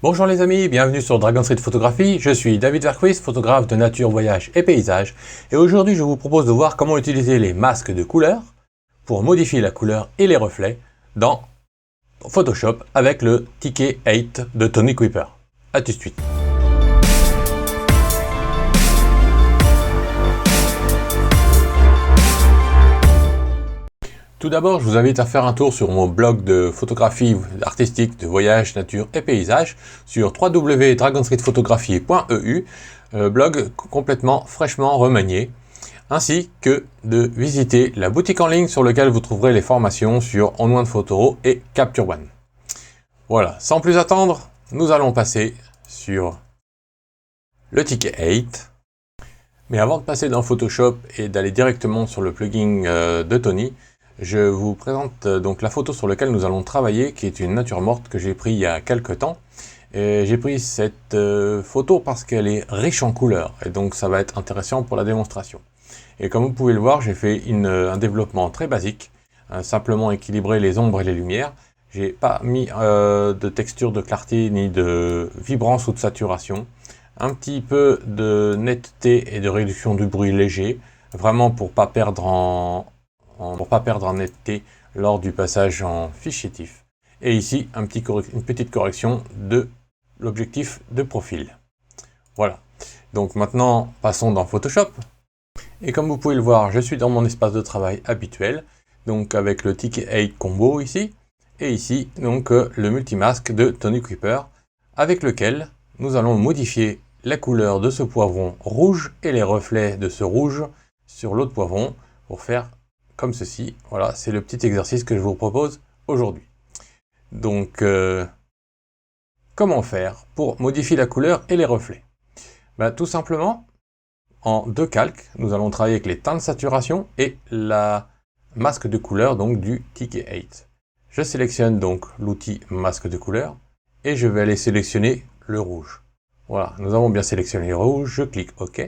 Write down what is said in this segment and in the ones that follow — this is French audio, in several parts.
Bonjour les amis, bienvenue sur Dragon Street Photographie. Je suis David Verquist, photographe de nature, voyage et paysage. Et aujourd'hui, je vous propose de voir comment utiliser les masques de couleur pour modifier la couleur et les reflets dans Photoshop avec le Ticket 8 de Tony Kuiper. A tout de suite. Tout d'abord, je vous invite à faire un tour sur mon blog de photographie artistique, de voyage, nature et paysage sur www.dragonstreetphotographie.eu, blog complètement fraîchement remanié, ainsi que de visiter la boutique en ligne sur laquelle vous trouverez les formations sur On One Photo et Capture One. Voilà, sans plus attendre, nous allons passer sur le Ticket 8. Mais avant de passer dans Photoshop et d'aller directement sur le plugin de Tony, je vous présente donc la photo sur laquelle nous allons travailler, qui est une nature morte que j'ai prise il y a quelques temps. J'ai pris cette photo parce qu'elle est riche en couleurs, et donc ça va être intéressant pour la démonstration. Et comme vous pouvez le voir, j'ai fait un développement très basique, simplement équilibrer les ombres et les lumières. J'ai pas mis de texture de clarté ni de vibrance ou de saturation. Un petit peu de netteté et de réduction du bruit léger, vraiment pour pas perdre en netteté lors du passage en fichier TIFF. Et ici, une petite correction de l'objectif de profil. Voilà. Donc maintenant, passons dans Photoshop. Et comme vous pouvez le voir, je suis dans mon espace de travail habituel, donc avec le Ticket 8 combo ici, et ici, donc le multimasque de Tony Kuiper, avec lequel nous allons modifier la couleur de ce poivron rouge et les reflets de ce rouge sur l'autre poivron pour faire comme ceci. Voilà, c'est le petit exercice que je vous propose aujourd'hui. Donc, comment faire pour modifier la couleur et les reflets? Tout simplement, en deux calques, nous allons travailler avec les teintes de saturation et la masque de couleur donc du Ticket 8. Je sélectionne donc l'outil masque de couleur et je vais aller sélectionner le rouge. Voilà, nous avons bien sélectionné le rouge, je clique OK.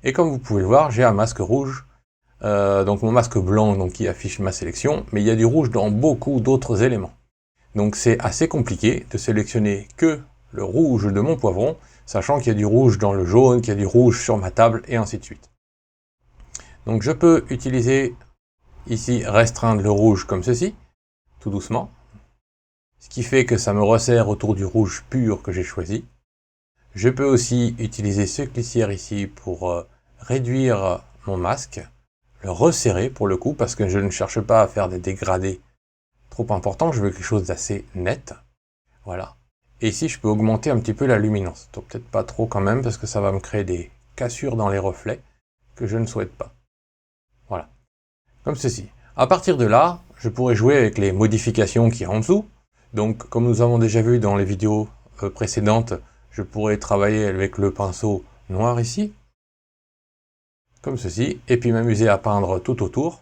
Et comme vous pouvez le voir, j'ai un masque rouge, donc mon masque blanc donc, qui affiche ma sélection, mais il y a du rouge dans beaucoup d'autres éléments. Donc c'est assez compliqué de sélectionner que le rouge de mon poivron, sachant qu'il y a du rouge dans le jaune, qu'il y a du rouge sur ma table, et ainsi de suite. Donc je peux utiliser ici, restreindre le rouge comme ceci, tout doucement, ce qui fait que ça me resserre autour du rouge pur que j'ai choisi. Je peux aussi utiliser ce glissière ici pour réduire mon masque, le resserrer pour le coup, parce que je ne cherche pas à faire des dégradés trop importants, je veux quelque chose d'assez net. Voilà. Et ici, je peux augmenter un petit peu la luminance. Donc peut-être pas trop quand même, parce que ça va me créer des cassures dans les reflets que je ne souhaite pas. Voilà. Comme ceci. À partir de là, je pourrais jouer avec les modifications qui sont en dessous. Donc, comme nous avons déjà vu dans les vidéos précédentes, je pourrais travailler avec le pinceau noir ici, comme ceci, et puis m'amuser à peindre tout autour.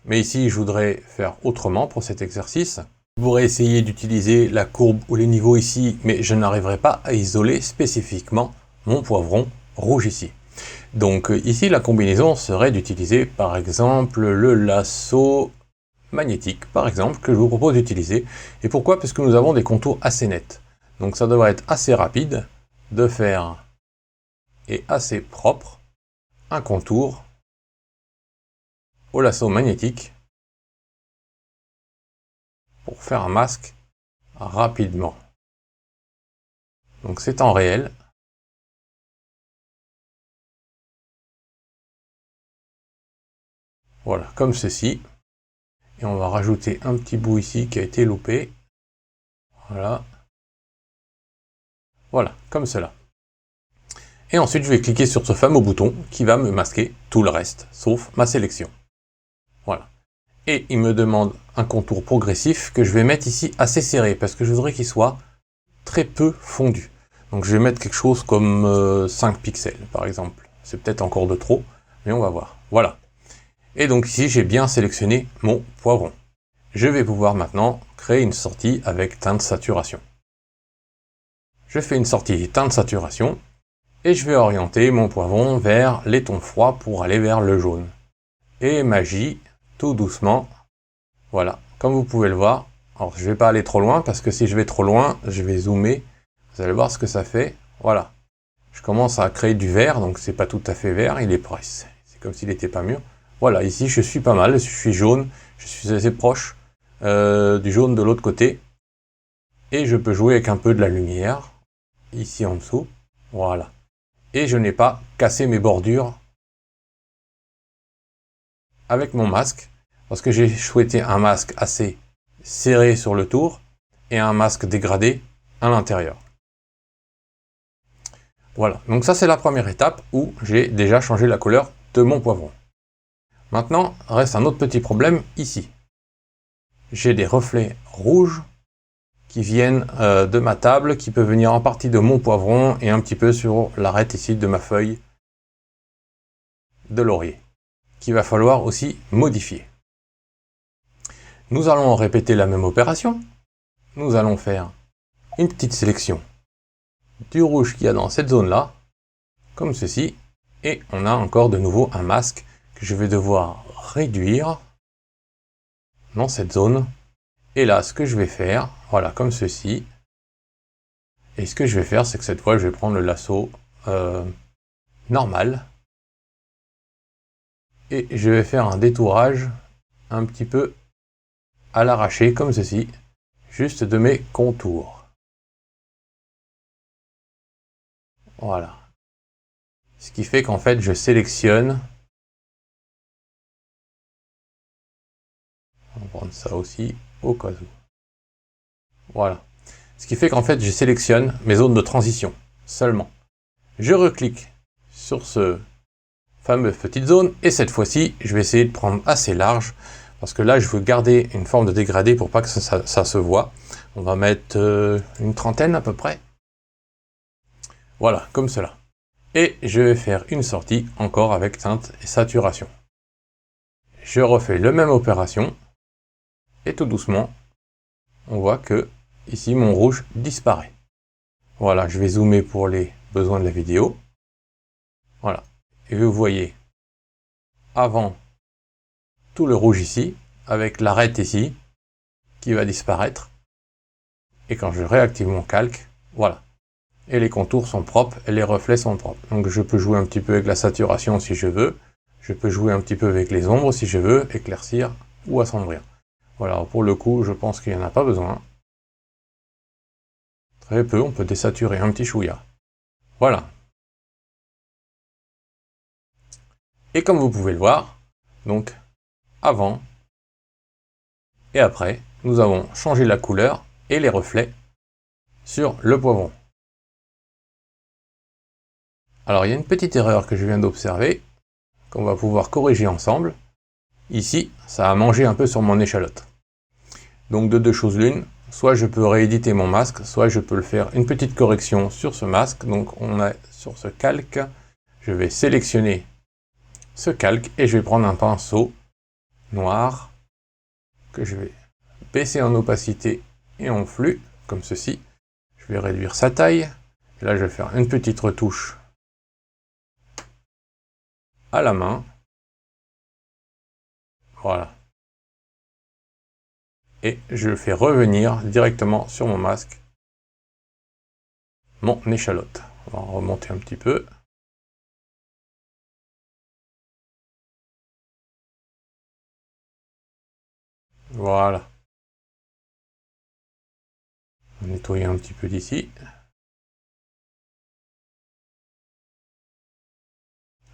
Mais ici, je voudrais faire autrement pour cet exercice. Je pourrais essayer d'utiliser la courbe ou les niveaux ici, mais je n'arriverai pas à isoler spécifiquement mon poivron rouge ici. Donc ici, la combinaison serait d'utiliser par exemple le lasso magnétique, par exemple, que je vous propose d'utiliser. Et pourquoi? Parce que nous avons des contours assez nets. Donc ça devrait être assez rapide de faire, et assez propre, un contour au lasso magnétique pour faire un masque rapidement. Donc c'est en réel. Voilà, comme ceci. Et on va rajouter un petit bout ici qui a été loupé. Voilà. Voilà, comme cela. Et ensuite, je vais cliquer sur ce fameux bouton qui va me masquer tout le reste, sauf ma sélection. Voilà. Et il me demande un contour progressif que je vais mettre ici assez serré, parce que je voudrais qu'il soit très peu fondu. Donc je vais mettre quelque chose comme 5 pixels, par exemple. C'est peut-être encore de trop, mais on va voir. Voilà. Et donc ici, j'ai bien sélectionné mon poivron. Je vais pouvoir maintenant créer une sortie avec teinte saturation. Je fais une sortie teinte saturation. Et je vais orienter mon poivron vers les tons froids pour aller vers le jaune. Et magie, tout doucement, voilà, comme vous pouvez le voir. Alors je ne vais pas aller trop loin parce que si je vais trop loin, je vais zoomer Vous allez voir ce que ça fait. Voilà. Je commence à créer du vert, donc c'est pas tout à fait vert, il est presque. C'est comme s'il n'était pas mûr. Voilà, ici je suis pas mal, je suis jaune, je suis assez proche du jaune de l'autre côté. Et je peux jouer avec un peu de la lumière, ici en dessous. Voilà. Et je n'ai pas cassé mes bordures avec mon masque, parce que j'ai souhaité un masque assez serré sur le tour et un masque dégradé à l'intérieur. Voilà, donc ça c'est la première étape où j'ai déjà changé la couleur de mon poivron. Maintenant, reste un autre petit problème ici. J'ai des reflets rouges qui viennent de ma table, qui peuvent venir en partie de mon poivron et un petit peu sur l'arête ici de ma feuille de laurier, qu'il va falloir aussi modifier. Nous allons répéter la même opération. Nous allons faire une petite sélection du rouge qu'il y a dans cette zone-là, comme ceci, et on a encore de nouveau un masque que je vais devoir réduire dans cette zone. Et là, ce que je vais faire, voilà, comme ceci, et ce que je vais faire, c'est que cette fois, je vais prendre le lasso normal, et je vais faire un détourage un petit peu à l'arraché, comme ceci, juste de mes contours. Voilà. Ce qui fait qu'en fait, je sélectionne. On va prendre ça aussi, au cas où. Voilà. Ce qui fait qu'en fait, je sélectionne mes zones de transition, seulement. Je reclique sur ce fameux petite zone, et cette fois-ci, je vais essayer de prendre assez large, parce que là, je veux garder une forme de dégradé pour pas que ça se voit. On va mettre une trentaine à peu près. Voilà, comme cela. Et je vais faire une sortie encore avec teinte et saturation. Je refais la même opération, et tout doucement, on voit que ici mon rouge disparaît. Voilà, je vais zoomer pour les besoins de la vidéo. Voilà, et vous voyez avant tout le rouge ici, avec l'arête ici, qui va disparaître. Et quand je réactive mon calque, voilà. Et les contours sont propres et les reflets sont propres. Donc je peux jouer un petit peu avec la saturation si je veux. Je peux jouer un petit peu avec les ombres si je veux, éclaircir ou assombrir. Voilà, pour le coup, je pense qu'il n'y en a pas besoin. Très peu, on peut désaturer un petit chouïa. Voilà. Et comme vous pouvez le voir, donc avant et après, nous avons changé la couleur et les reflets sur le poivron. Alors il y a une petite erreur que je viens d'observer, qu'on va pouvoir corriger ensemble. Ici, ça a mangé un peu sur mon échalote. Donc de deux choses l'une, soit je peux rééditer mon masque, soit je peux le faire une petite correction sur ce masque. Donc on a sur ce calque, je vais sélectionner ce calque et je vais prendre un pinceau noir que je vais baisser en opacité et en flux, comme ceci. Je vais réduire sa taille. Et là, je vais faire une petite retouche à la main. Voilà. Et je fais revenir directement sur mon masque mon échalote. On va remonter un petit peu. Voilà. On va nettoyer un petit peu d'ici.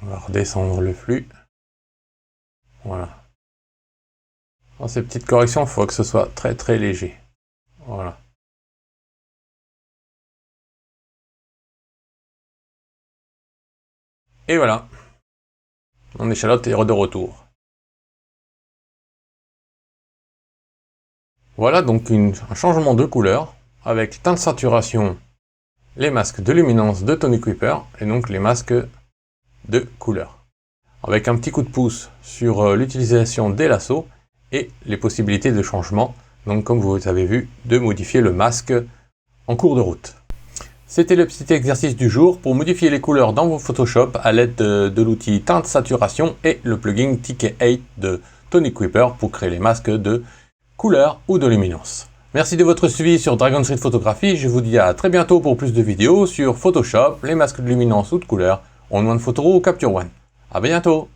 On va redescendre le flux. Voilà. Dans ces petites corrections, il faut que ce soit très très léger. Voilà. Et voilà. Mon échalote est de retour. Voilà donc un changement de couleur avec teinte saturation, les masques de luminance de Tony Kuiper et donc les masques de couleur. Avec un petit coup de pouce sur l'utilisation des lassos et les possibilités de changement, donc comme vous avez vu, de modifier le masque en cours de route. C'était le petit exercice du jour pour modifier les couleurs dans vos Photoshop à l'aide de l'outil teinte saturation et le plugin TK8 de Tony Kuiper pour créer les masques de couleur ou de luminance. Merci de votre suivi sur Dragon Street Photographie. Je vous dis à très bientôt pour plus de vidéos sur Photoshop, les masques de luminance ou de couleur, On One Photo ou Capture One. À bientôt!